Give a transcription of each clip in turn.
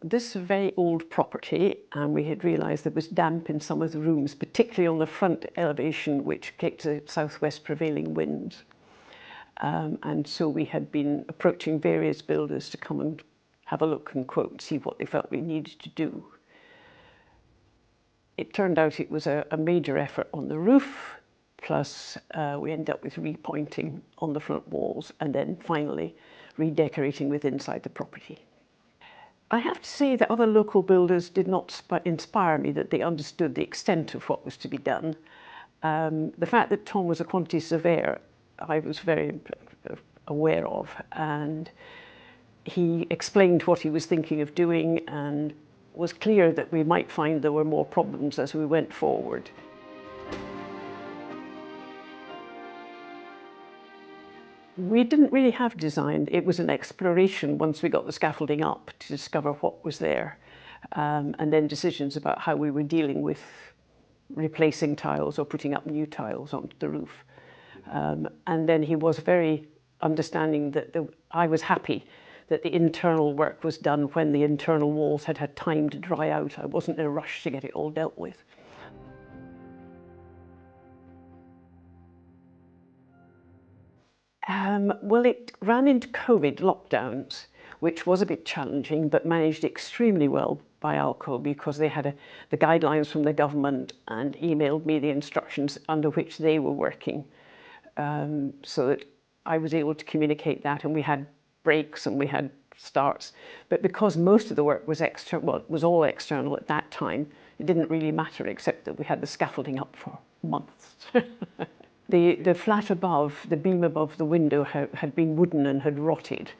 This is a very old property, and we had realised there was damp in some of the rooms, particularly on the front elevation, which kicked the southwest prevailing winds. And so we had been approaching various builders to come and have a look and quote, see what they felt we needed to do. It turned out it was a major effort on the roof, plus we ended up with repointing on the front walls and then finally redecorating with inside the property. I have to say that other local builders did not inspire me, that they understood the extent of what was to be done. The fact that Tom was a quantity surveyor, I was very aware of, and he explained what he was thinking of doing and was clear that we might find there were more problems as we went forward. We didn't really have design. It was an exploration once we got the scaffolding up to discover what was there, and then decisions about how we were dealing with replacing tiles or putting up new tiles onto the roof. And then he was very understanding that I was happy that the internal work was done when the internal walls had had time to dry out. I wasn't in a rush to get it all dealt with. Well, it ran into COVID lockdowns, which was a bit challenging, but managed extremely well by Alco because they had the guidelines from the government and emailed me the instructions under which they were working, so that I was able to communicate that, and we had breaks and we had starts. But because most of the work was external, well, it was all external at that time, it didn't really matter except that we had the scaffolding up for months. The flat above, the beam above the window had been wooden and had rotted.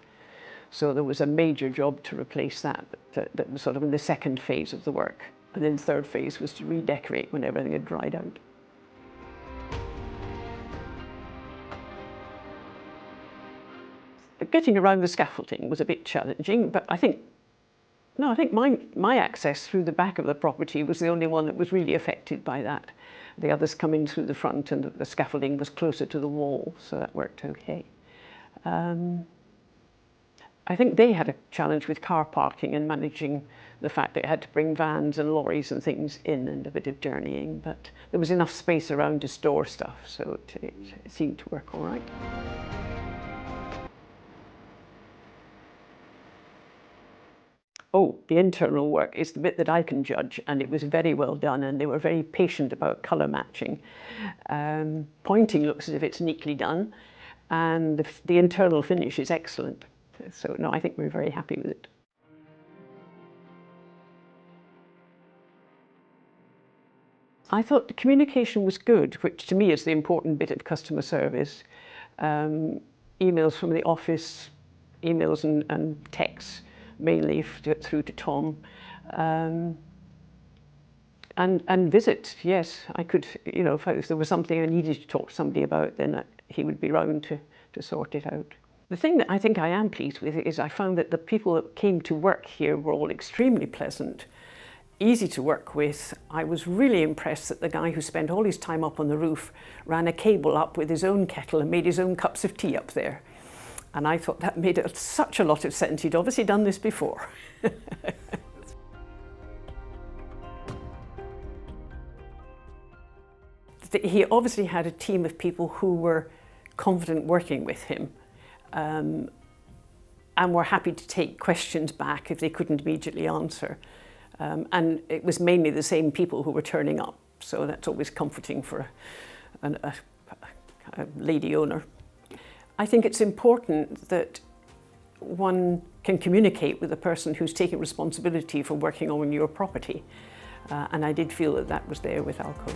So there was a major job to replace that was sort of in the second phase of the work. And then the third phase was to redecorate when everything had dried out. But getting around the scaffolding was a bit challenging, but I think my access through the back of the property was the only one that was really affected by that. The others come in through the front, and the scaffolding was closer to the wall, so that worked okay. I think they had a challenge with car parking and managing the fact that they had to bring vans and lorries and things in and a bit of journeying, but there was enough space around to store stuff, so it seemed to work all right. Oh, the internal work is the bit that I can judge, and it was very well done, and they were very patient about colour matching. Pointing looks as if it's neatly done, and the internal finish is excellent. So no, I think we're very happy with it. I thought the communication was good, which to me is the important bit of customer service. Emails from the office, emails and texts, mainly through to Tom, and visit. Yes, I could, you know, if there was something I needed to talk to somebody about, then he would be round to sort it out. The thing that I think I am pleased with is I found that the people that came to work here were all extremely pleasant, easy to work with. I was really impressed that the guy who spent all his time up on the roof ran a cable up with his own kettle and made his own cups of tea up there. And I thought that made such a lot of sense. He'd obviously done this before. He obviously had a team of people who were confident working with him, and were happy to take questions back if they couldn't immediately answer. And it was mainly the same people who were turning up, so that's always comforting for a lady owner. I think it's important that one can communicate with the person who's taking responsibility for working on your property, and I did feel that that was there with Alco.